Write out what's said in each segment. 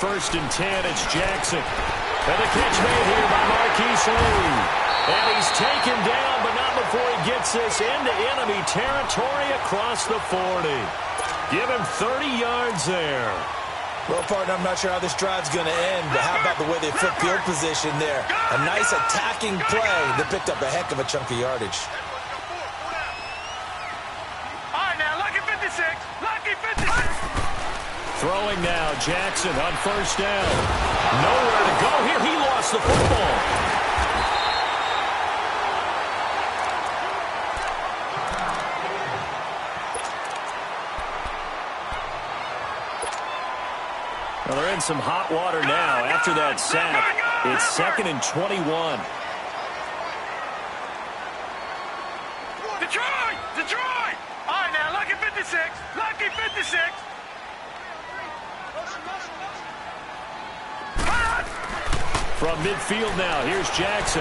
first and 10, it's Jackson. And the catch made here by Marquise Lee. And he's taken down, but not before he gets this into enemy territory across the 40. Give him 30 yards there. Well, partner, I'm not sure how this drive's going to end, but how about the way they flip field position there? A nice attacking play that picked up a heck of a chunk of yardage. All right, now, lucky 56. Lucky 56. Throwing now, Jackson on first down. Nowhere to go here. He lost the football. Well, they're in some hot water now. After that sack, it's 2nd and 21. Detroit! Detroit! All right, now, lucky 56. Lucky 56. From midfield now, here's Jackson.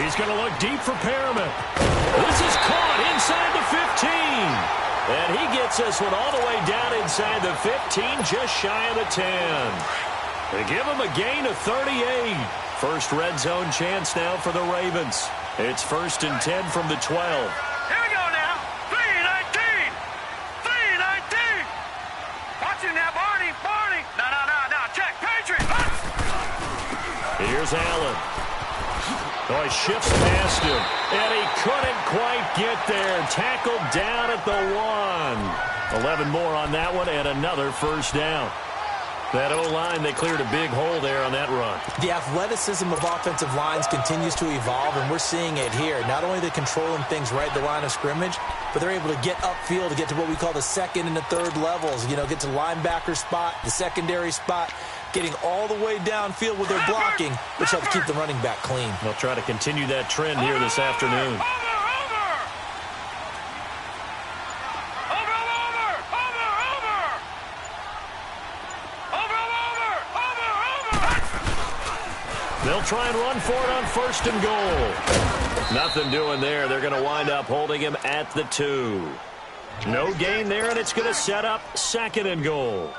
He's going to look deep for Perriman. This is caught inside the 15. And he gets this one all the way down inside the 15, just shy of the 10. They give him a gain of 38. First red zone chance now for the Ravens. It's 1st and 10 from the 12. Here we go now. 3-19. 3-19. Watch it now, Barney. Barney. No. Check. Patriot. Here's Allen. Oh, he shifts past him, and he couldn't quite get there. Tackled down at the 1. 11 more on that one, and another first down. That O-line, they cleared a big hole there on that run. The athleticism of offensive lines continues to evolve, and we're seeing it here. Not only are they controlling things right at the line of scrimmage, but they're able to get upfield to get to what we call the 2nd and the 3rd levels. You know, get to the linebacker spot, the secondary spot, getting all the way downfield with their blocking, which helps keep the running back clean. They'll try to continue that trend here this afternoon. They'll try and run for it on 1st and goal. Nothing doing there. They're going to wind up holding him at the 2. No gain there, and it's going to set up 2nd and goal.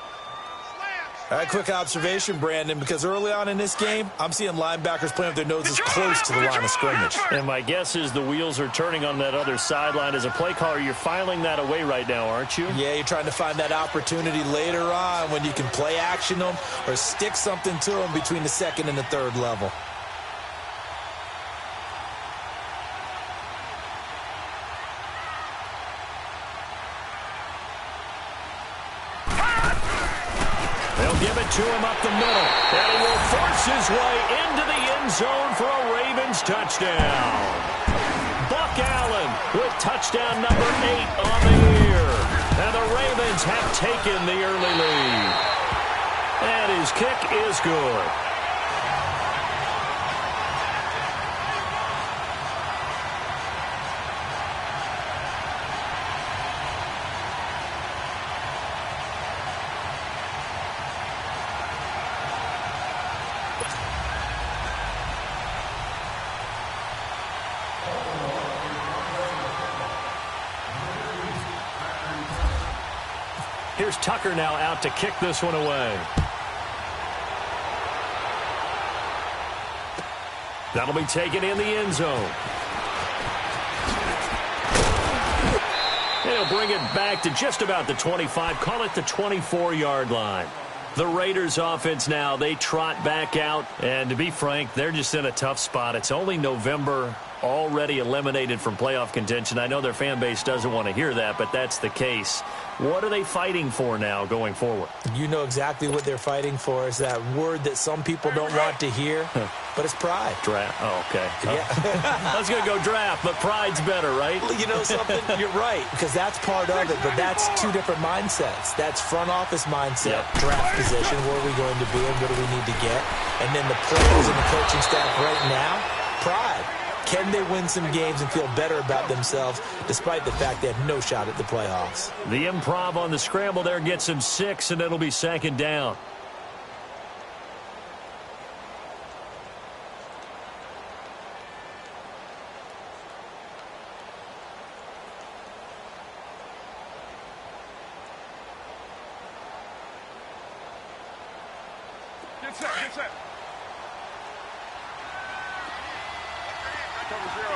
All right, quick observation, Brandon, because early on in this game, I'm seeing linebackers playing with their noses close to the line of scrimmage. And my guess is the wheels are turning on that other sideline. As a play caller, you're filing that away right now, aren't you? Yeah, you're trying to find that opportunity later on when you can play action them or stick something to them between the 2nd and the 3rd level. Give it to him up the middle, and he will force his way into the end zone for a Ravens touchdown. Buck Allen with touchdown number 8 on the year. And the Ravens have taken the early lead. And his kick is good. Here's Tucker now out to kick this one away. That'll be taken in the end zone. He'll bring it back to just about the 25. Call it the 24-yard line. The Raiders offense now, they trot back out. And to be frank, they're just in a tough spot. It's only November, already eliminated from playoff contention. I know their fan base doesn't want to hear that, but that's the case. What are they fighting for now going forward? You know exactly what they're fighting for. Is that word that some people don't want to hear, but it's pride. Draft. Oh, okay. Yeah. I was going to go draft, but pride's better, right? You know something? You're right, because that's part of it, but that's two different mindsets. That's front office mindset, draft position, where are we going to be and what do we need to get? And then the players and the coaching staff right now, pride. Can they win some games and feel better about themselves despite the fact they have no shot at the playoffs? The improv on the scramble there gets him 6, and it'll be 2nd down. Get set, get set. Cover 0.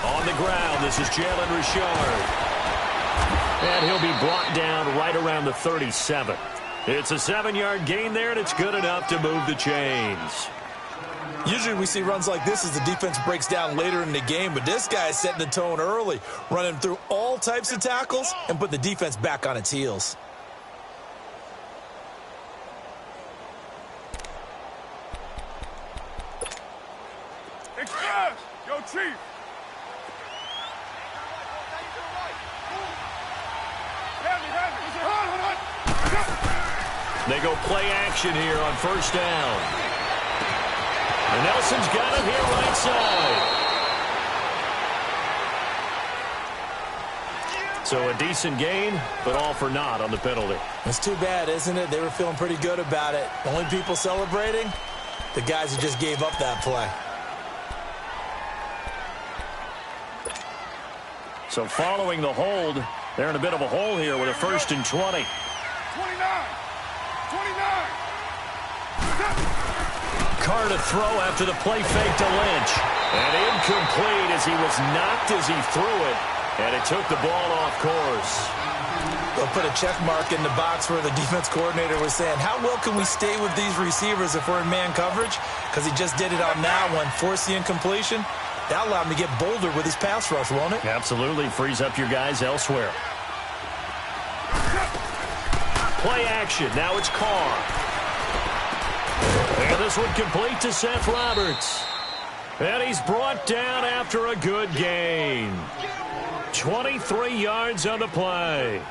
On the ground, this is Jalen Richard. And he'll be brought down right around the 37. It's a 7-yard gain there, and it's good enough to move the chains. Usually we see runs like this as the defense breaks down later in the game, but this guy is setting the tone early, running through all types of tackles and put the defense back on its heels. Express! Yo, Chief! They go play action here on first down. And Nelson's got him here right side. So a decent gain, but all for naught on the penalty. It's too bad, isn't it? They were feeling pretty good about it. Only people celebrating? The guys who just gave up that play. So following the hold, they're in a bit of a hole here with a 1st and 20. 29! 29! Carr to throw after the play fake to Lynch. And incomplete as he was knocked as he threw it. And it took the ball off course. They'll put a check mark in the box where the defense coordinator was saying, how well can we stay with these receivers if we're in man coverage? Because he just did it on that one, forced the incompletion. That allowed him to get bolder with his pass rush, won't it? Absolutely. Frees up your guys elsewhere. Play action. Now it's Carr. And this one complete to Seth Roberts. And he's brought down after a good gain. 23 yards on the play.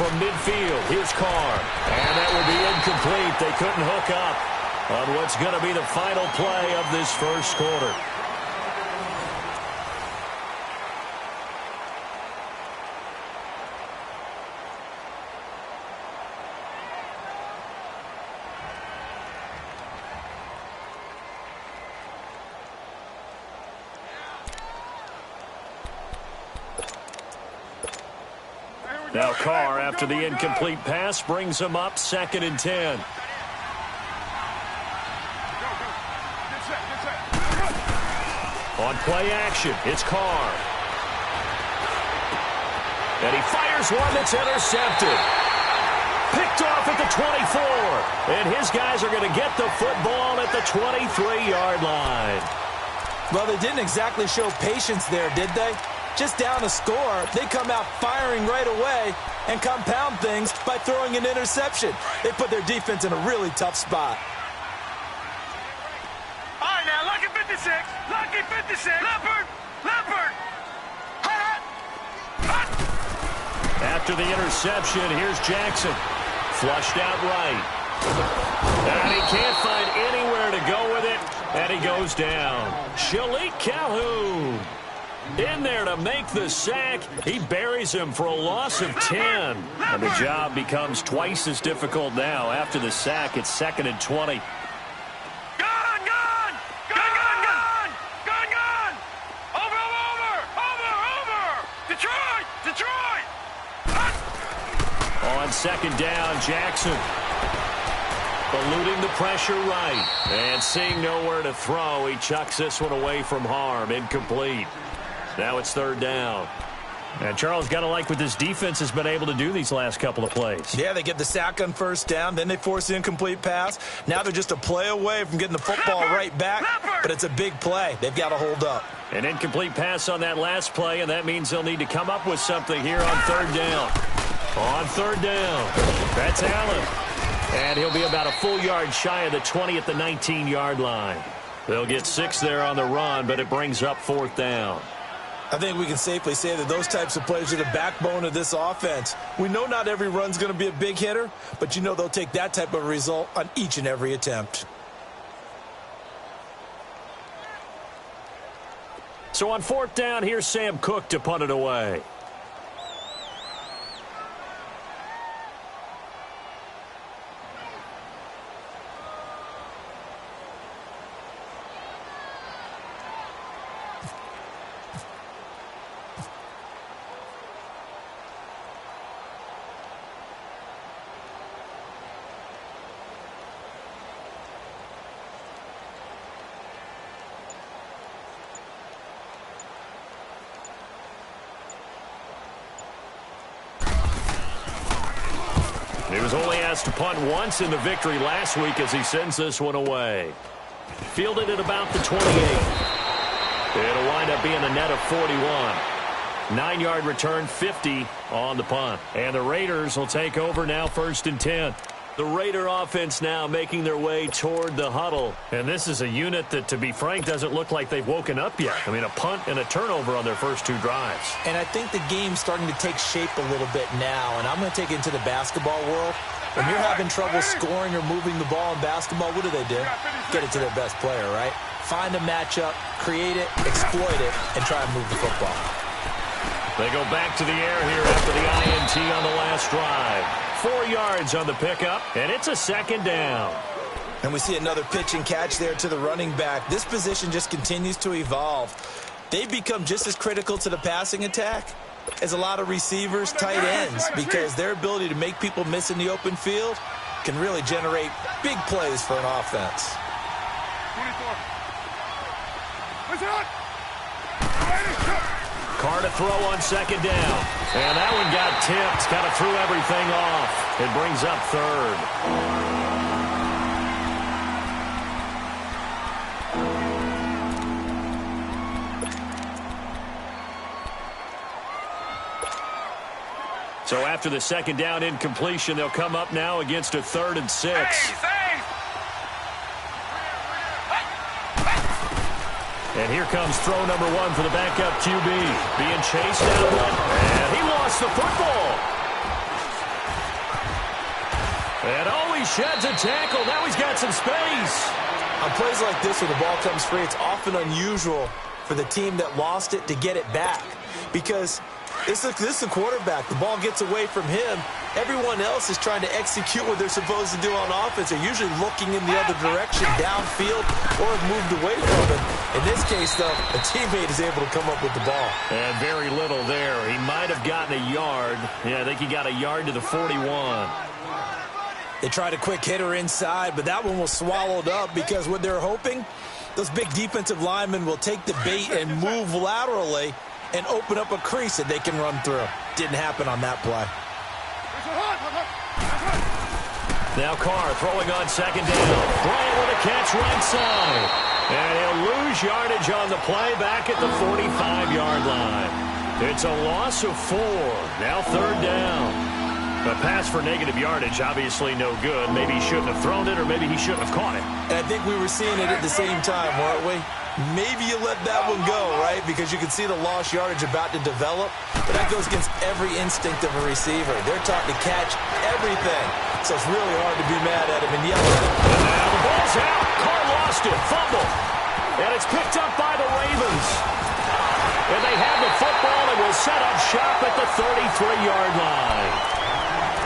From midfield, here's Carr. And that will be incomplete. They couldn't hook up on what's going to be the final play of this first quarter. Now Carr, after the incomplete pass, brings him up 2nd and 10. On play action, it's Carr. And he fires one that's intercepted. Picked off at the 24. And his guys are going to get the football at the 23-yard line. Well, they didn't exactly show patience there, did they? Just down a score, they come out firing right away and compound things by throwing an interception. They put their defense in a really tough spot. All right, now, lucky 56. Lucky 56. Leopard. Leopard. After the interception, here's Jackson. Flushed out right. And he can't find anywhere to go with it, and he goes down. Shalik Calhoun in there to make the sack. He buries him for a loss of 10. And the job becomes twice as difficult now. After the sack, it's 2nd and 20. Detroit! On 2nd down, Jackson. Eluding the pressure right. And seeing nowhere to throw, he chucks this one away from harm. Incomplete. Now it's 3rd down. And Charles, got to like what this defense has been able to do these last couple of plays. Yeah, they get the sack on 1st down, then they force the incomplete pass. Now they're just a play away from getting the football right back, but it's a big play. They've got to hold up. An incomplete pass on that last play, and that means they'll need to come up with something here on 3rd down. On 3rd down, that's Allen. And he'll be about a full yard shy of the 20 at the 19-yard line. They'll get 6 there on the run, but it brings up 4th down. I think we can safely say that those types of plays are the backbone of this offense. We know not every run's going to be a big hitter, but you know they'll take that type of result on each and every attempt. So on 4th down, here's Sam Cook to punt it away. He was only asked to punt once in the victory last week as he sends this one away. Fielded at about the 28. It'll wind up being a net of 41. 9-yard return, 50 on the punt. And the Raiders will take over now, 1st and 10. The Raider offense now making their way toward the huddle. And this is a unit that, to be frank, doesn't look like they've woken up yet. I mean, a punt and a turnover on their first 2 drives. And I think the game's starting to take shape a little bit now. And I'm going to take it into the basketball world. When you're having trouble scoring or moving the ball in basketball, what do? Get it to their best player, right? Find a matchup, create it, exploit it, and try and move the football. They go back to the air here after the INT on the last drive. 4 yards on the pickup, and it's a 2nd down. And we see another pitch and catch there to the running back. This position just continues to evolve. They've become just as critical to the passing attack as a lot of receivers, tight ends, because their ability to make people miss in the open field can really generate big plays for an offense. 24. What's up? Carr to throw on 2nd down. And that one got tipped. Kind of threw everything off. It brings up 3rd. So after the 2nd down incompletion, they'll come up now against a 3rd and 6. And here comes throw number 1 for the backup QB. Being chased down one, and he lost the football. And he sheds a tackle. Now he's got some space. On plays like this where the ball comes free, it's often unusual for the team that lost it to get it back. Because this is the quarterback. The ball gets away from him. Everyone else is trying to execute what they're supposed to do on offense. They're usually looking in the other direction, downfield, or have moved away from it. In this case, though, a teammate is able to come up with the ball. And very little there. He might have gotten a yard. Yeah, I think he got a yard to the 41. They tried a quick hitter inside, but that one was swallowed up because what they're hoping, those big defensive linemen will take the bait and move laterally and open up a crease that they can run through. Didn't happen on that play. Now Carr throwing on 2nd down. Bryant with a catch right side. And he'll lose yardage on the play back at the 45-yard line. It's a loss of 4. Now 3rd down. A pass for negative yardage, obviously no good. Maybe he shouldn't have thrown it, or maybe he shouldn't have caught it. And I think we were seeing it at the same time, weren't we? Maybe you let that one go, right? Because you can see the lost yardage about to develop. But that goes against every instinct of a receiver. They're taught to catch everything. So it's really hard to be mad at him and yell at him. And now the ball's out. Carr lost it. Fumble. And it's picked up by the Ravens. And they have the football and will set up shop at the 33-yard line.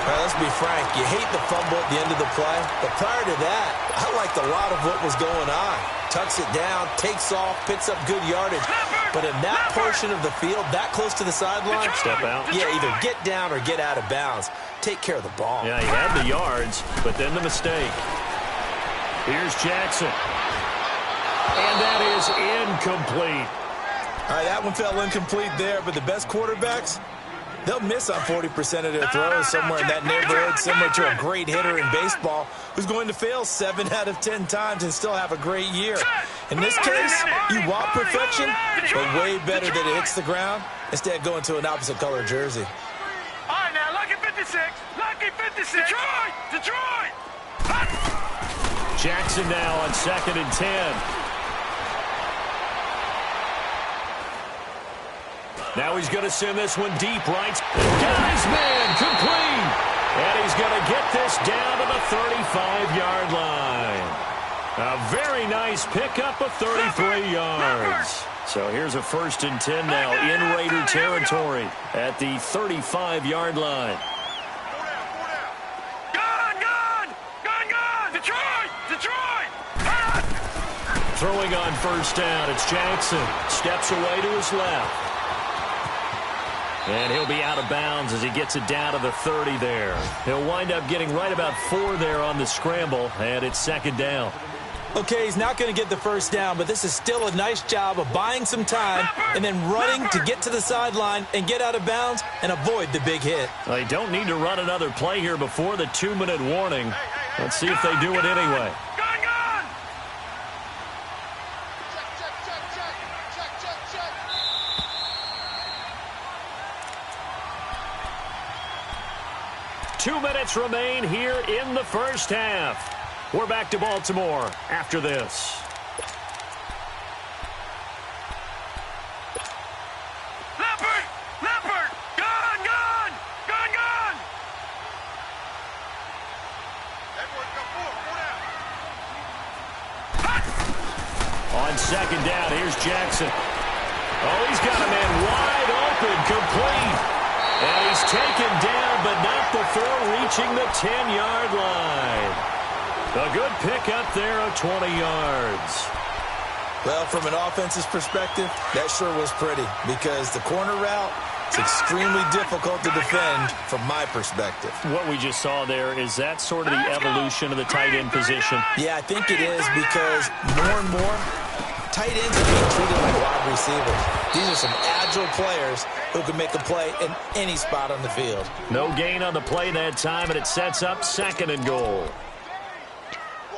All right, let's be frank. You hate the fumble at the end of the play. But prior to that, I liked a lot of what was going on. Tucks it down, takes off, picks up good yardage. But in that portion of the field, that close to the sideline, step out. Yeah, either get down or get out of bounds. Take care of the ball. Yeah, he had the yards, but then the mistake. Here's Jackson. And that is incomplete. All right, that one fell incomplete there, but the best quarterbacks, they'll miss on 40% of their throws somewhere in that neighborhood, similar to a great hitter in baseball who's going to fail 7 out of 10 times and still have a great year. In this case, you want perfection, but way better that it hits the ground instead of going to an opposite color jersey. All right, now, lucky 56. Lucky 56. Detroit! Detroit! Jackson now on 2nd and 10. Now he's going to send this one deep right. Guy's man complete. And he's going to get this down to the 35-yard line. A very nice pickup of 33 yards. So here's a 1st and 10 now in Raider territory at the 35-yard line. Throwing on 1st down, it's Jackson. Steps away to his left. And he'll be out of bounds as he gets it down to the 30 there. He'll wind up getting right about 4 there on the scramble, and it's 2nd down. Okay, he's not going to get the 1st down, but this is still a nice job of buying some time and then running to get to the sideline and get out of bounds and avoid the big hit. They don't need to run another play here before the 2-minute warning. Let's see if they do it anyway. 2 minutes remain here in the 1st half. We're back to Baltimore after this. Leopard! Gun! On 2nd down, here's Jackson. Oh, he's got a man wide open, complete. And he's taken down, but not before reaching the 10-yard line. A good pickup there of 20 yards. Well, from an offense's perspective, that sure was pretty because the corner route is extremely difficult to defend from my perspective. What we just saw there, is that sort of the evolution of the tight end position? Yeah, I think it is because more and more, tight ends are being treated like wide receivers. These are some agile players who can make a play in any spot on the field. No gain on the play that time, and it sets up 2nd and goal.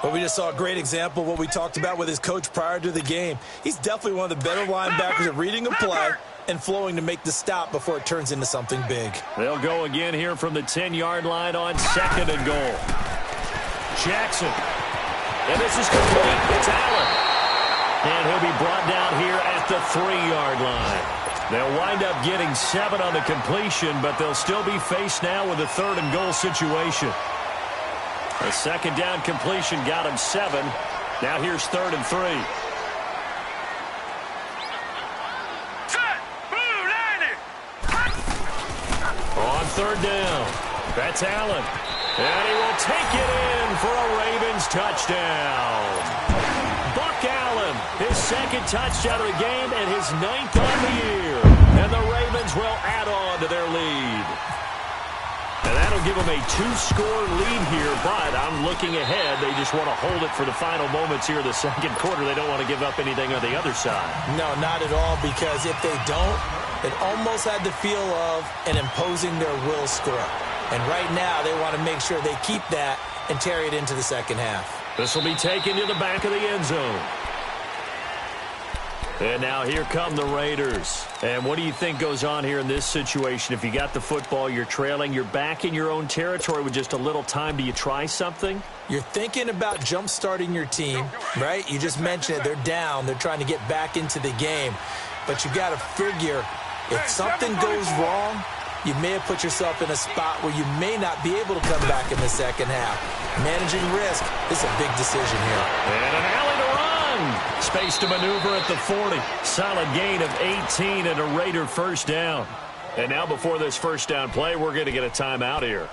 Well, we just saw a great example of what we talked about with his coach prior to the game. He's definitely one of the better linebackers at reading a play and flowing to make the stop before it turns into something big. They'll go again here from the 10-yard line on 2nd and goal. Jackson. And this is complete. It's Allen. And he'll be brought down here at the 3-yard line. They'll wind up getting 7 on the completion, but they'll still be faced now with a 3rd and goal situation. The 2nd down completion got him 7. Now here's 3rd and 3. On 3rd down, that's Allen. And he will take it in for a Ravens touchdown. Buck Allen, his 2nd touchdown of the game and his 9th on the year. And the Ravens will add on to their lead. And that'll give them a 2-score lead here, but I'm looking ahead. They just want to hold it for the final moments here of the 2nd quarter. They don't want to give up anything on the other side. No, not at all, because if they don't, it almost had the feel of an imposing their will score. And right now, they want to make sure they keep that and carry it into the 2nd half. This will be taken to the back of the end zone. And now here come the Raiders. And what do you think goes on here in this situation? If you got the football, you're trailing, you're back in your own territory with just a little time. Do you try something? You're thinking about jump-starting your team, right? You just mentioned it. They're down. They're trying to get back into the game. But you got to figure if something goes wrong, you may have put yourself in a spot where you may not be able to come back in the 2nd half. Managing risk is a big decision here. And an alley to run. Space to maneuver at the 40. Solid gain of 18 and a Raider 1st down. And now before this 1st down play, we're going to get a timeout here,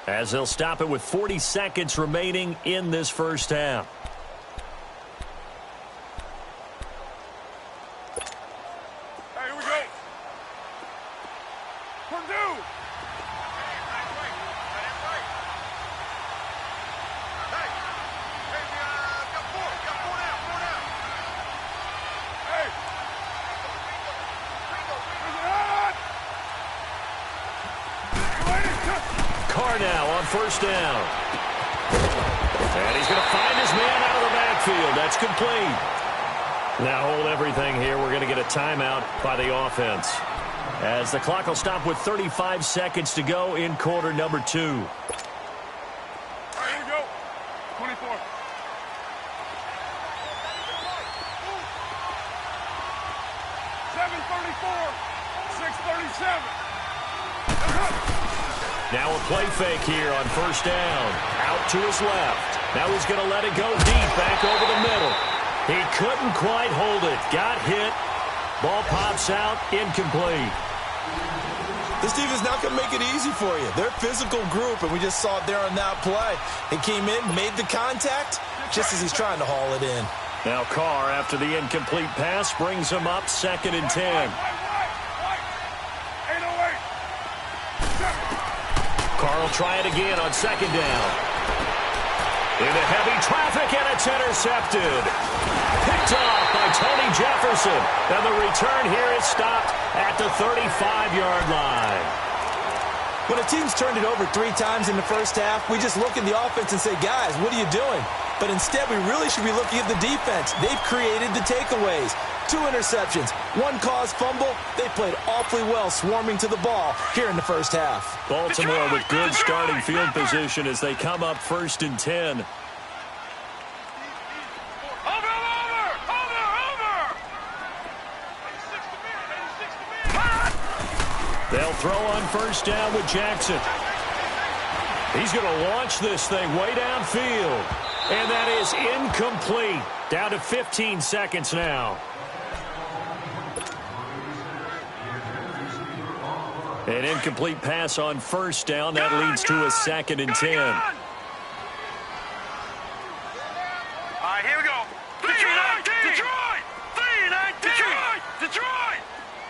as they'll stop it with 40 seconds remaining in this 1st half. Hey, here we go. Purdue. Now on 1st down. And he's going to find his man out of the backfield. That's complete. Now hold everything here. We're going to get a timeout by the offense, as the clock will stop with 35 seconds to go in quarter number 2. Here we go. Now a play fake here on first down. Out to his left. Now he's going to let it go deep back over the middle. He couldn't quite hold it. Got hit. Ball pops out. Incomplete. This defense not going to make it easy for you. They're a physical group, and we just saw it there on that play. He came in, made the contact, just as he's trying to haul it in. Now Carr, after the incomplete pass, brings him up 2nd and 10. Carr will try it again on 2nd down. Into heavy traffic, and it's intercepted. Picked off by Tony Jefferson. And the return here is stopped at the 35-yard line. When a team's turned it over 3 times in the first half, we just look at the offense and say, guys, what are you doing? But instead, we really should be looking at the defense. They've created the takeaways. 2 interceptions, 1 caused fumble. They played awfully well swarming to the ball here in the first half. Baltimore with good starting field position as they come up 1st and 10. They'll throw on first down with Jackson. He's going to launch this thing way downfield. And that is incomplete. Down to 15 seconds now. An incomplete pass on first down. That leads to a 2nd and 10. All right, here we go. Detroit! 3-19! Detroit!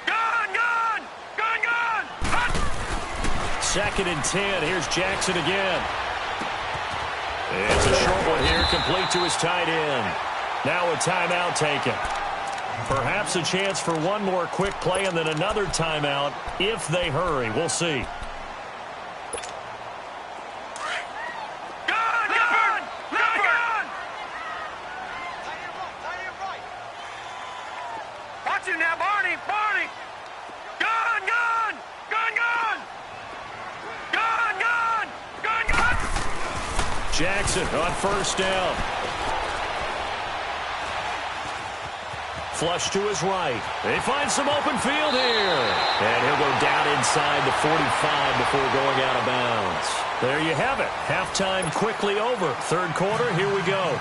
Gun! 2nd and 10. Here's Jackson again. It's a short one here, complete to his tight end. Now a timeout taken. Perhaps a chance for one more quick play and then another timeout if they hurry. We'll see. Gun! Watch it now, Barney! Gun! Jackson on first down. Flush to his right. They find some open field here. And he'll go down inside the 45 before going out of bounds. There you have it. Halftime quickly over. 3rd quarter, here we go.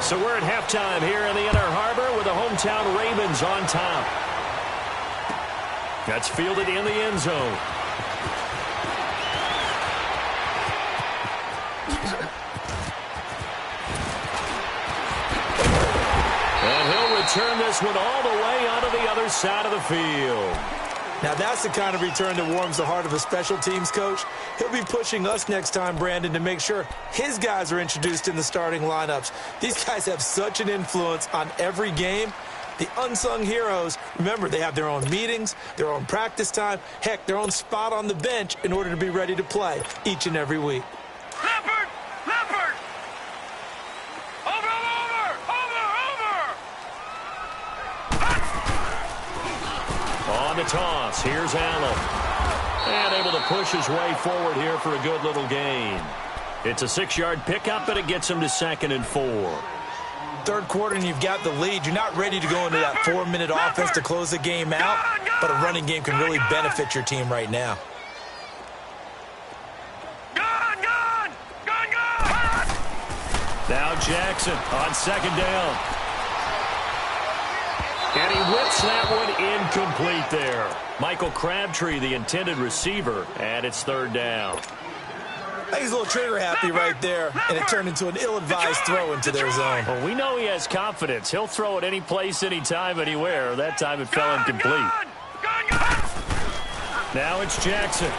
So we're at halftime here in the Inner Harbor with the hometown Ravens on top. That's fielded in the end zone. And he'll return this one all the way onto the other side of the field. Now that's the kind of return that warms the heart of a special teams coach. He'll be pushing us next time, Brandon, to make sure his guys are introduced in the starting lineups. These guys have such an influence on every game. The unsung heroes, remember, they have their own meetings, their own practice time, heck, their own spot on the bench in order to be ready to play each and every week. Leopard! On the toss, here's Allen. And able to push his way forward here for a good little gain. It's a 6-yard pickup, but it gets him to 2nd and 4. 3rd quarter and you've got the lead. You're not ready to go into that 4-minute offense to close the game out, but a running game can really benefit your team right now. Now Jackson on 2nd down. And he whips that one incomplete there. Michael Crabtree, the intended receiver, and it's 3rd down. He's a little trigger happy right there, and it turned into an ill-advised throw into their zone. Well, we know he has confidence. He'll throw it any place, anytime, anywhere. That time it fell incomplete. Now it's Jackson.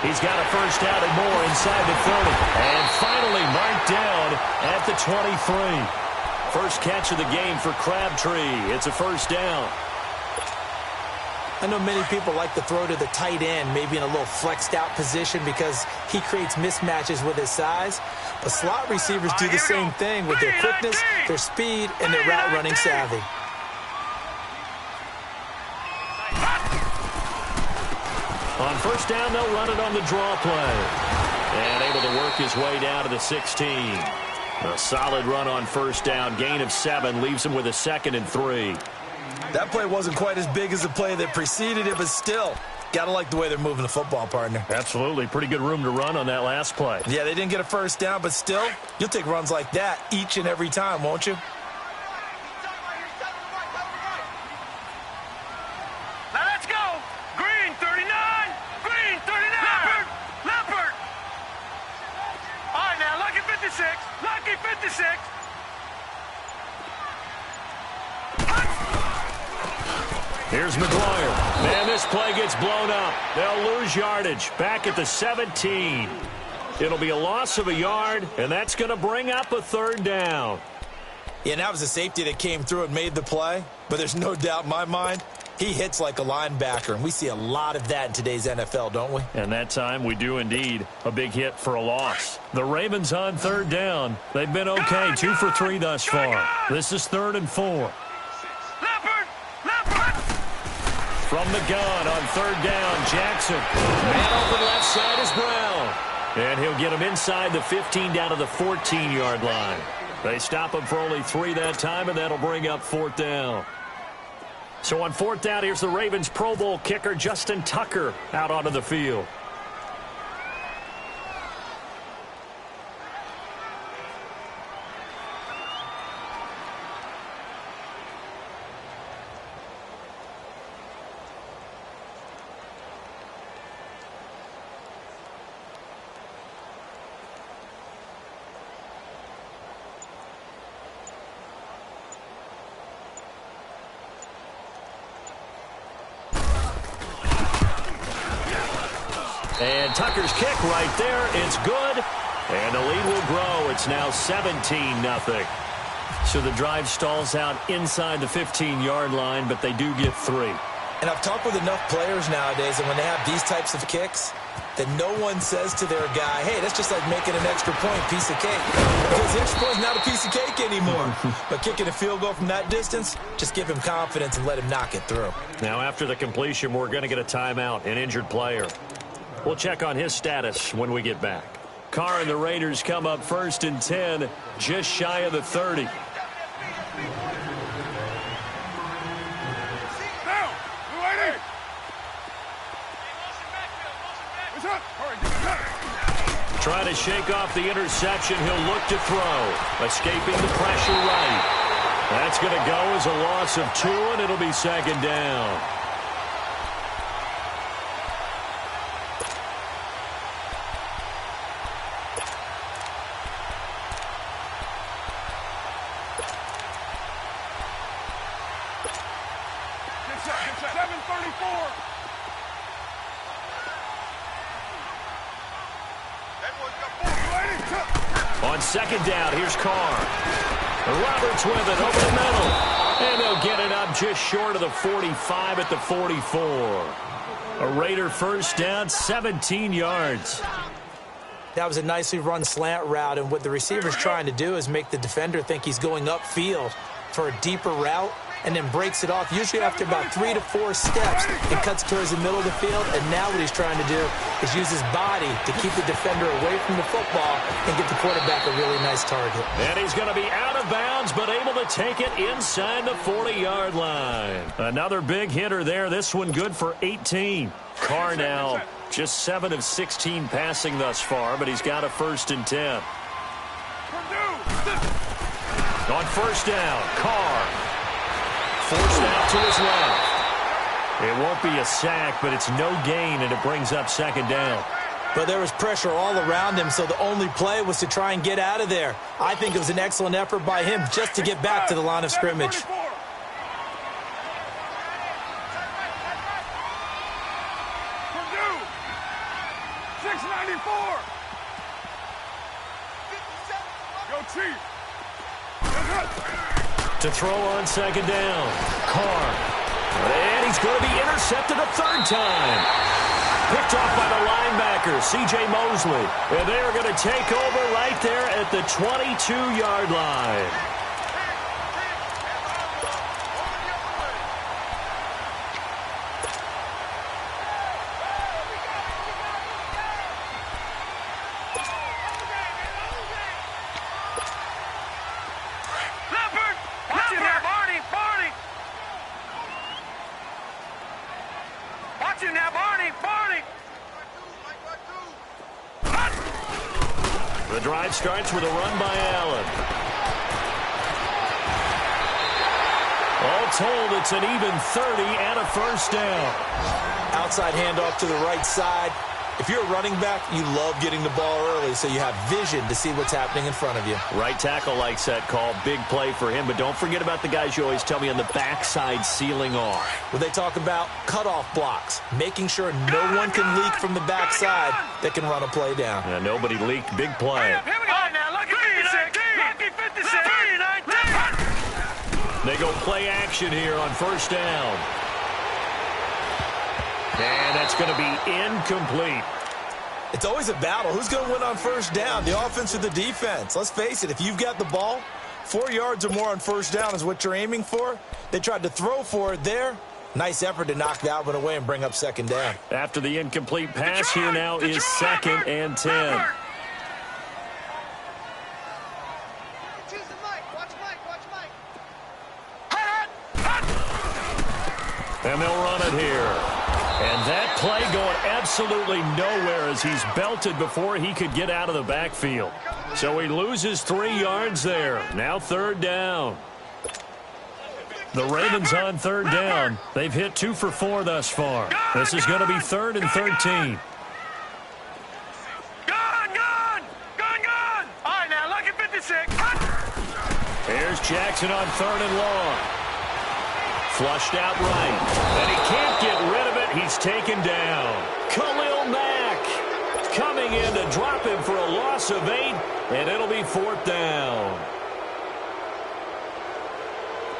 He's got a first down and more inside the 30. And finally marked down at the 23. First catch of the game for Crabtree. It's a first down. I know many people like to throw to the tight end, maybe in a little flexed out position because he creates mismatches with his size. But slot receivers do the same thing with their quickness, their speed, and their route running savvy. On first down, they'll run it on the draw play. And able to work his way down to the 16. A solid run on first down. Gain of 7 leaves him with a 2nd and 3. That play wasn't quite as big as the play that preceded it, but still, Gotta like the way they're moving the football, partner. Absolutely. Pretty good room to run on that last play. Yeah, they didn't get a first down, but still, you'll take runs like that each and every time, won't you? Now let's go. Green 39. Green 39. Leopard. All right, now, lucky 56. Lucky 56. Here's McGuire. Man, this play gets blown up. They'll lose yardage. Back at the 17. It'll be a loss of a yard, and that's going to bring up a third down. Yeah, and that was a safety that came through and made the play, but there's no doubt in my mind, he hits like a linebacker, and we see a lot of that in today's NFL, don't we? And that time we do indeed. A big hit for a loss. The Ravens on third down. They've been okay, 2 for 3 thus far. This is 3rd and 4. From the gun on 3rd down, Jackson. Man open left side is Brown. And he'll get him inside the 15 down to the 14-yard line. They stop him for only 3 that time, and that'll bring up 4th down. So on 4th down, here's the Ravens Pro Bowl kicker, Justin Tucker, out onto the field. And Tucker's kick right there. It's good. And the lead will grow. It's now 17-0. So the drive stalls out inside the 15-yard line, but they do get 3. And I've talked with enough players nowadays, and when they have these types of kicks, that no one says to their guy, hey, that's just like making an extra point, piece of cake. Because the extra point's not a piece of cake anymore. But kicking a field goal from that distance, just give him confidence and let him knock it through. Now after the completion, we're going to get a timeout, an injured player. We'll check on his status when we get back. Carr and the Raiders come up 1st and 10, just shy of the 30. Trying to shake off the interception. He'll look to throw. Escaping the pressure right. That's going to go as a loss of 2, and it'll be 2nd down. On 2nd down, here's Carr. Roberts with it over the middle. And they'll get it up just short of the 45 at the 44. A Raider first down, 17 yards. That was a nicely run slant route, and what the receiver's trying to do is make the defender think he's going upfield for a deeper route, and then breaks it off, usually after about 3 to 4 steps. It cuts towards the middle of the field, and now what he's trying to do is use his body to keep the defender away from the football and get the quarterback a really nice target. And he's going to be out of bounds, but able to take it inside the 40-yard line. Another big hitter there. This one good for 18. Carr now just 7 of 16 passing thus far, but he's got a 1st and 10. On 1st down, Carr. Forced out to his left. It won't be a sack, but it's no gain, and it brings up 2nd down. But there was pressure all around him, so the only play was to try and get out of there. I think it was an excellent effort by him just to get back to the line of scrimmage. To throw on 2nd down, Carr. And he's going to be intercepted a 3rd time. Picked off by the linebacker, C.J. Mosley. And they're going to take over right there at the 22-yard line. Watch it now, Barney. The drive starts with a run by Allen. All told, it's an even 30 and a first down. Outside handoff to the right side. If you're a running back, you love getting the ball early so you have vision to see what's happening in front of you. Right tackle likes that call. Big play for him, but don't forget about the guys you always tell me on the backside sealing off. When they talk about cutoff blocks, making sure no one can leak from the backside that can run a play down. Yeah, nobody leaked. Big play. Here we go. Now, lucky 56. Lucky 56. 19. They go play action here on first down. And that's going to be incomplete. It's always a battle. Who's going to win on first down, the offense or the defense? Let's face it, if you've got the ball, 4 yards or more on first down is what you're aiming for. They tried to throw for it there. Nice effort to knock that one away and bring up second down. After the incomplete pass, here now is 2nd and 10. And they'll run it here. And that play going absolutely nowhere as he's belted before he could get out of the backfield. So he loses 3 yards there. Now 3rd down. The Ravens on 3rd down. They've hit 2 for 4 thus far. This is going to be 3rd and 13. Gone! All right, now, lucky 56. Here's Jackson on 3rd and long. Flushed out right. And he can't get rid of it. He's taken down. Khalil Mack coming in to drop him for a loss of 8, and it'll be 4th down.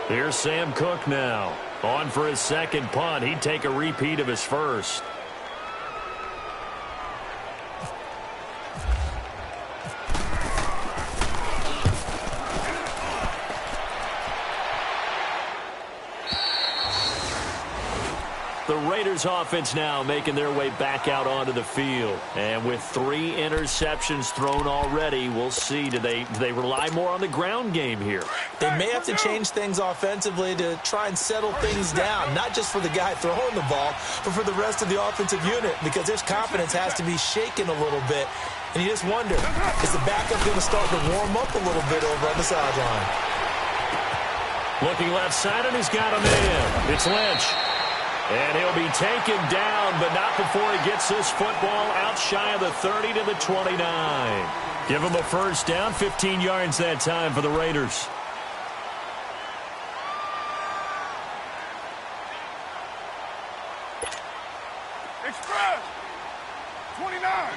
Here's Sam Cook now. On for his 2nd punt. He'd take a repeat of his first. The Raiders offense now making their way back out onto the field. And with 3 interceptions thrown already, we'll see. Do they rely more on the ground game here? They may have to change things offensively to try and settle things down, not just for the guy throwing the ball, but for the rest of the offensive unit, because their confidence has to be shaken a little bit. And you just wonder, is the backup going to start to warm up a little bit over on the sideline? Looking left side, and he's got a man. It's Lynch. And he'll be taken down, but not before he gets this football out shy of the 30 to the 29. Give him a first down, 15 yards that time for the Raiders. Express. 29.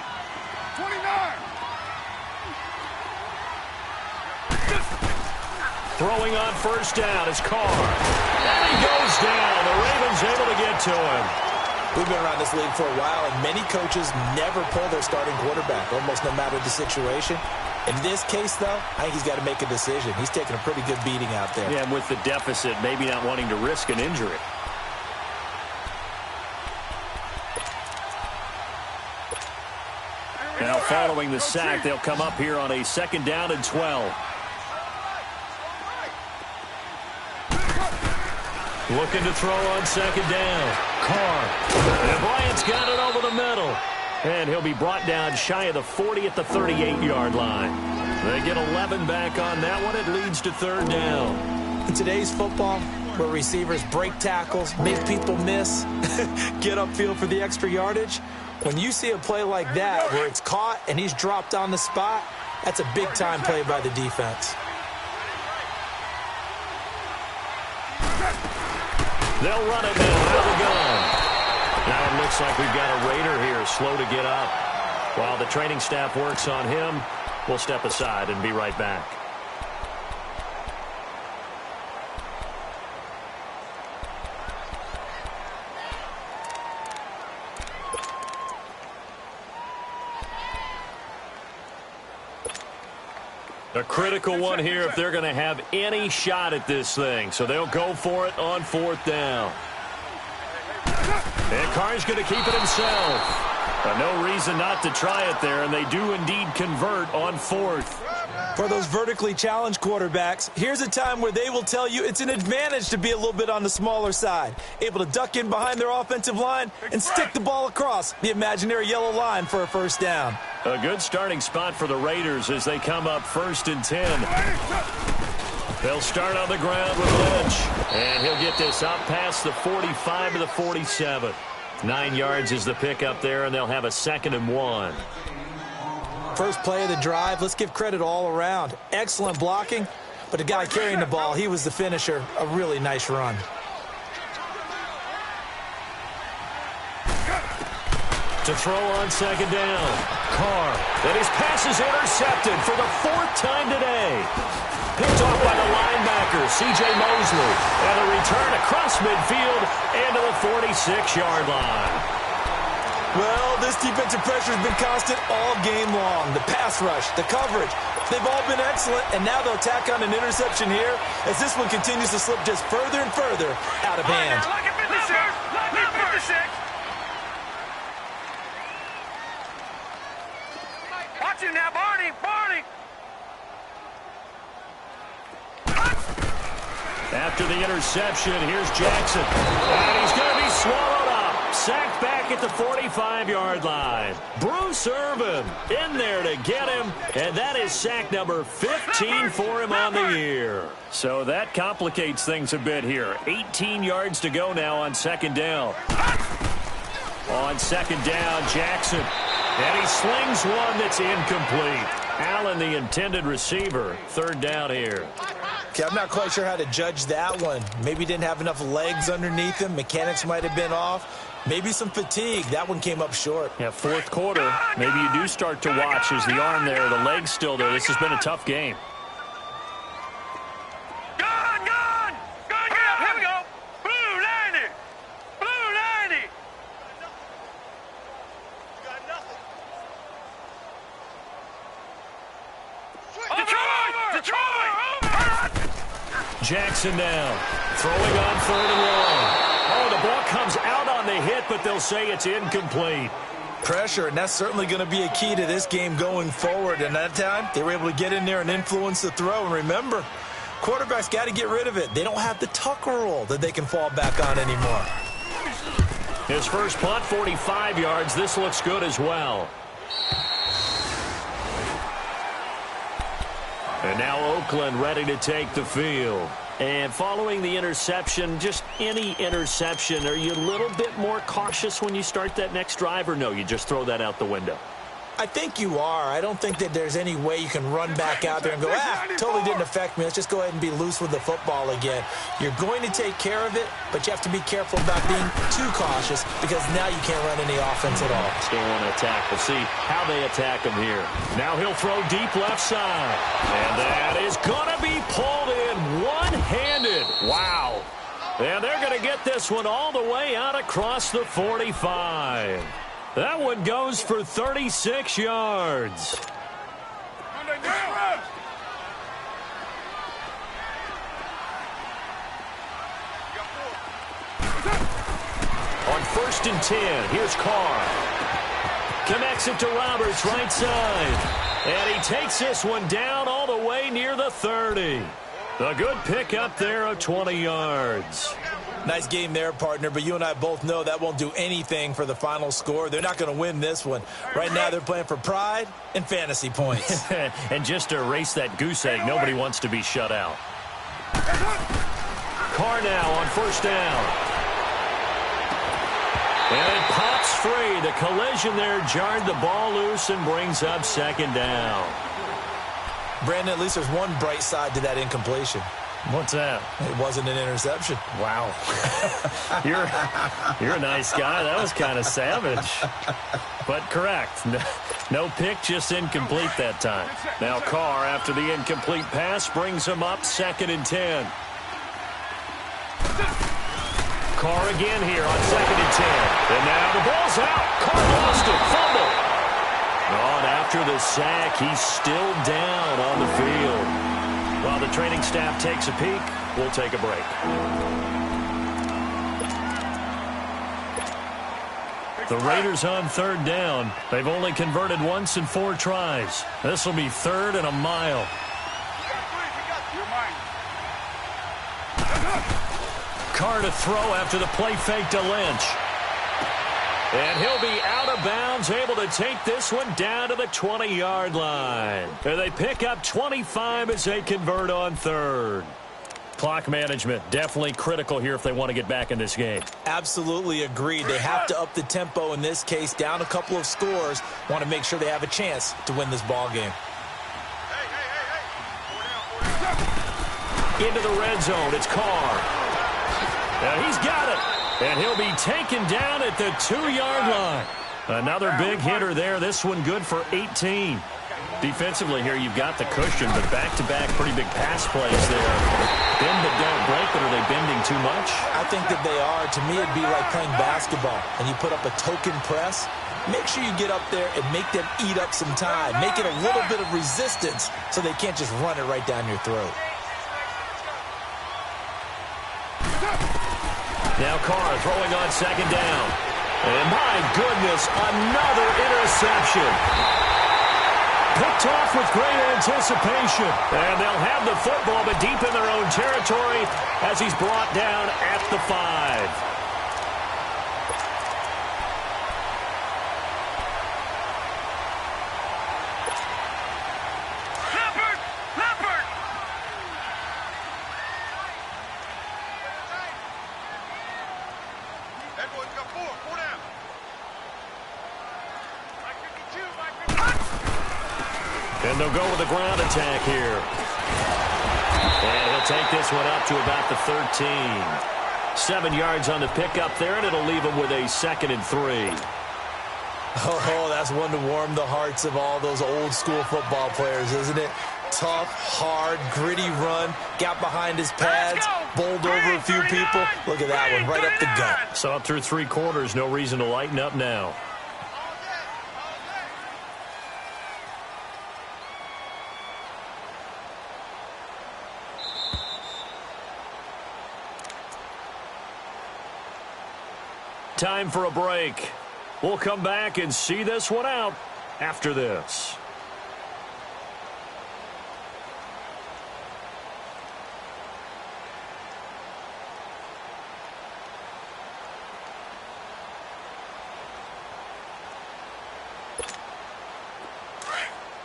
Throwing on first down is Carr. And he goes down. The Ravens able to get to him. We've been around this league for a while, and many coaches never pull their starting quarterback, almost no matter the situation. In this case, though, I think he's got to make a decision. He's taking a pretty good beating out there. Yeah, and with the deficit, maybe not wanting to risk an injury. Now following the sack, they'll come up here on a 2nd down and 12. Looking to throw on 2nd down. Carr. And Bryant's got it over the middle. And he'll be brought down shy of the 40 at the 38-yard line. They get 11 back on that one. It leads to 3rd down. In today's football, where receivers break tackles, make people miss, get upfield for the extra yardage, when you see a play like that where it's caught and he's dropped on the spot, that's a big-time play by the defense. They'll run it now out of the gun. Now it looks like we've got a Raider here slow to get up. While the training staff works on him, we'll step aside and be right back. A critical one here if they're going to have any shot at this thing. So they'll go for it on 4th down. And Carr's going to keep it himself. No reason not to try it there, and they do indeed convert on 4th. For those vertically challenged quarterbacks, here's a time where they will tell you it's an advantage to be a little bit on the smaller side, able to duck in behind their offensive line and stick the ball across the imaginary yellow line for a first down. A good starting spot for the Raiders as they come up 1st and 10. They'll start on the ground with Lynch, and he'll get this up past the 45 to the 47. 9 yards is the pickup there, and they'll have a 2nd and 1. First play of the drive, let's give credit all around. Excellent blocking, but the guy carrying the ball, he was the finisher. A really nice run. To throw on 2nd down. Carr. And his pass is intercepted for the 4th time today. Picked off by the linebacker, C.J. Mosley. And a return across midfield and to the 46-yard line. Well, this defensive pressure has been constant all game long. The pass rush, the coverage, they've all been excellent, and now they'll tack on an interception here as this one continues to slip just further and further out of hand. Look at 56. Look at 56. Watch him now, Barney. Barney. After the interception, here's Jackson. And he's going to be swallowed up. Sacked back at the 45-yard line. Bruce Irvin in there to get him. And that is sack number 15 for him on the year. So that complicates things a bit here. 18 yards to go now on 2nd down. On 2nd down, Jackson. And he slings one that's incomplete. Allen, the intended receiver. 3rd down here. Okay, I'm not quite sure how to judge that one. Maybe didn't have enough legs underneath him. Mechanics might have been off. Maybe some fatigue. That one came up short. Yeah, 4th quarter. Maybe you do start to watch as the arm there, the leg's still there. This has been a tough game. Gone, gone. Gone, gone. Here we go. Blue 90. Blue 90. You got nothing. Detroit! Detroit! Jackson now. Throwing on 3rd and long. Oh, the ball comes out on the hit, but they'll say it's incomplete. Pressure, and that's certainly going to be a key to this game going forward. And that time, they were able to get in there and influence the throw. And remember, quarterbacks got to get rid of it. They don't have the tucker roll that they can fall back on anymore. His first punt, 45 yards. This looks good as well. And now Oakland ready to take the field. And following the interception, just any interception, are you a little bit more cautious when you start that next drive, or no, you just throw that out the window? I think you are. I don't think that there's any way you can run back out there and go, totally didn't affect me. Let's just go ahead and be loose with the football again. You're going to take care of it, but you have to be careful about being too cautious because now you can't run any offense at all. Still want to attack. We'll see how they attack him here. Now he'll throw deep left side. And that is going to be pulled in one-handed. Wow. And they're going to get this one all the way out across the 45. That one goes for 36 yards. On 1st and 10, here's Carr. Connects it to Roberts, right side. And he takes this one down all the way near the 30. A good pickup there of 20 yards. Nice game there, partner, but you and I both know that won't do anything for the final score. They're not going to win this one. Right now, they're playing for pride and fantasy points. And just to erase that goose egg, nobody wants to be shut out. Carr now on 1st down. And it pops free. The collision there jarred the ball loose and brings up 2nd down. Brandon, at least there's one bright side to that incompletion. What's that? It wasn't an interception. Wow. You're a nice guy. That was kind of savage. But correct. No pick, just incomplete that time. Now Carr, after the incomplete pass, brings him up 2nd and 10. Carr again here on 2nd and 10. And now the ball's out. Carr lost it. Fumble. Oh, and after the sack, he's still down on the field. While the training staff takes a peek, we'll take a break. The Raiders on 3rd down. They've only converted once in 4 tries. This will be 3rd and a mile. Carr to throw after the play fake to Lynch. And he'll be out of bounds, able to take this one down to the 20-yard line. And they pick up 25 as they convert on third. Clock management, definitely critical here if they want to get back in this game. Absolutely agreed. They have to up the tempo in this case, down a couple of scores. Want to make sure they have a chance to win this ball game. Into the red zone, it's Carr. Now he's got it. And he'll be taken down at the 2-yard line. Another big hitter there. This one good for 18. Defensively here, you've got the cushion, but back-to-back pretty big pass plays there. Bend but don't break, but are they bending too much? I think that they are. To me, it'd be like playing basketball, and you put up a token press. Make sure you get up there and make them eat up some time. Make it a little bit of resistance so they can't just run it right down your throat. Now Carr throwing on second down. And my goodness, another interception. Picked off with great anticipation. And they'll have the football, but deep in their own territory as he's brought down at the 5. And they'll go with a ground attack here. And he'll take this one up to about the 13. 7 yards on the pickup there, and it'll leave him with a 2nd and 3. Oh, that's one to warm the hearts of all those old-school football players, isn't it? Tough, hard, gritty run, got behind his pads, bowled over a few people. Look at that one, right up the gut. So up through 3 quarters, no reason to lighten up now. Time for a break. We'll come back and see this one out after this.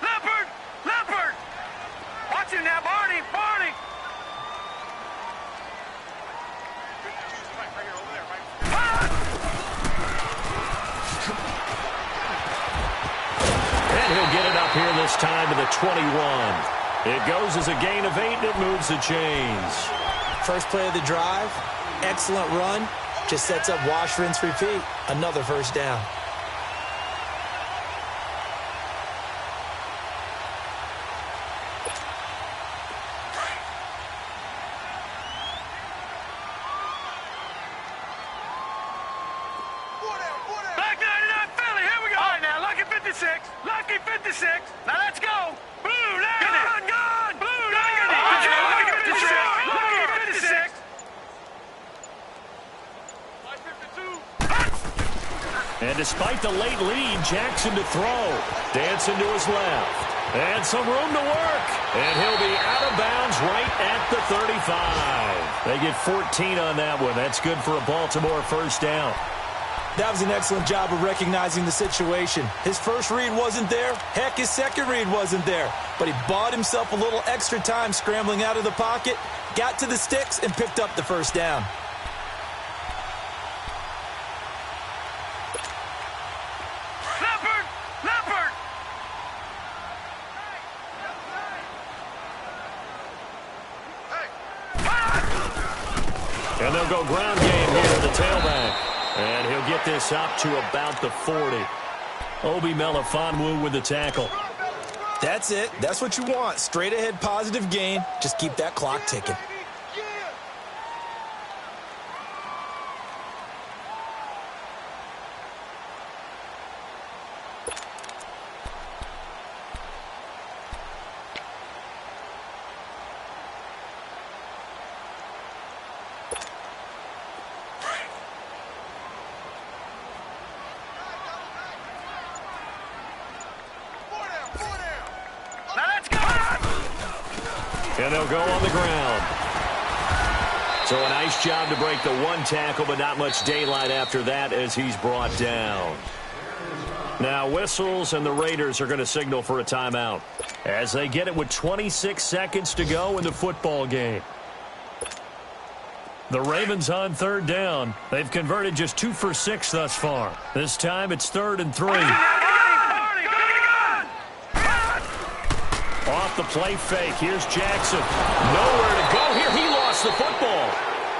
Leopard! Watch him now, Barney! He'll get it up here this time to the 21. It goes as a gain of 8, and it moves the chains. First play of the drive, excellent run, just sets up wash, rinse, repeat. Another first down. Lucky 56. Now let's go. Blue, gone. Blue, Lucky 56. And despite the late lead, Jackson to throw. Dancing to his left. And some room to work. And he'll be out of bounds right at the 35. They get 14 on that one. That's good for a Baltimore first down. That was an excellent job of recognizing the situation. His first read wasn't there. Heck, his second read wasn't there. But he bought himself a little extra time scrambling out of the pocket, got to the sticks, and picked up the first down. Leopard! And they'll go ground game here, the tailback. And he'll get this up to about the 40. Obi Melifonwu with the tackle. That's it. That's what you want. Straight ahead positive gain. Just keep that clock ticking. And they'll go on the ground. So a nice job to break the one tackle, but not much daylight after that as he's brought down. Now whistles, and the Raiders are going to signal for a timeout as they get it with 26 seconds to go in the football game. The Ravens on third down. They've converted just 2 for 6 thus far. This time it's 3rd and 3. Off the play fake. Here's Jackson. Nowhere to go here. He lost the football.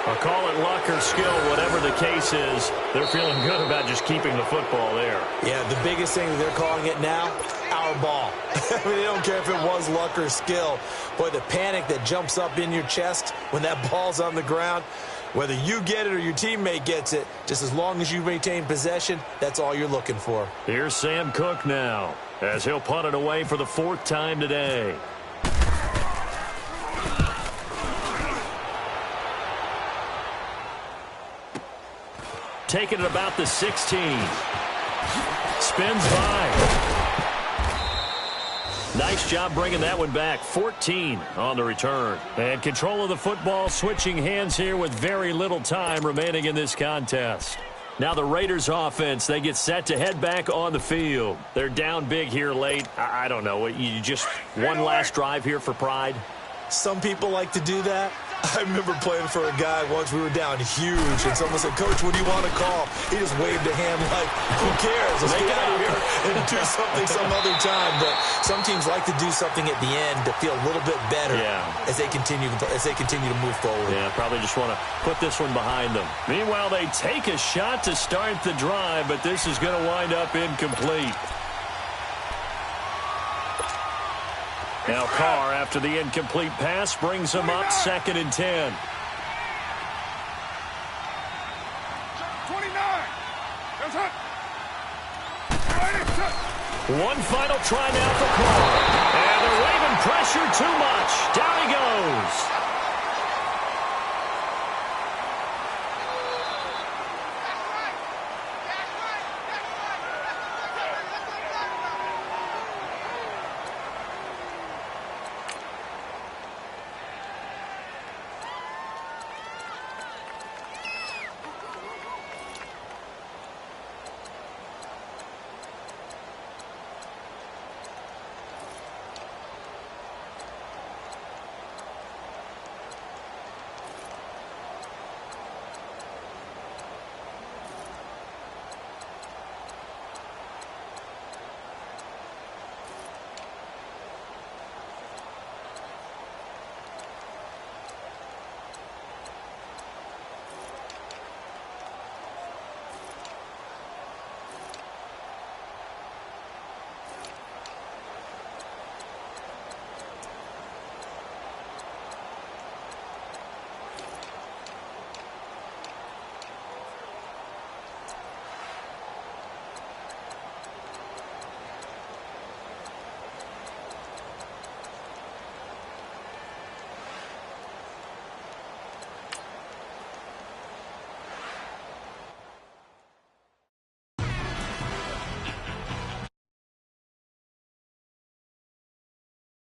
I'll call it luck or skill, whatever the case is. They're feeling good about just keeping the football there. Yeah, the biggest thing that they're calling it now, our ball. I mean, they don't care if it was luck or skill. Boy, the panic that jumps up in your chest when that ball's on the ground, whether you get it or your teammate gets it, just as long as you maintain possession, that's all you're looking for. Here's Sam Cook now, as he'll punt it away for the 4th time today. Taking it about the 16. Spins by. Nice job bringing that one back. 14 on the return. And control of the football, switching hands here with very little time remaining in this contest. Now the Raiders offense, they get set to head back on the field. They're down big here late. I don't know. You just one last drive here for pride? Some people like to do that. I remember playing for a guy once. We were down huge, and someone said, "Coach, what do you want to call?" He just waved a hand like, "Who cares? Let's get out of here and do something some other time." But some teams like to do something at the end to feel a little bit better as they continue to move forward. Yeah, probably just want to put this one behind them. Meanwhile, they take a shot to start the drive, but this is going to wind up incomplete. Now Carr, after the incomplete pass, brings him up 2nd and 10. 29. One final try now for Carr. And they're waving pressure too much. Down he goes.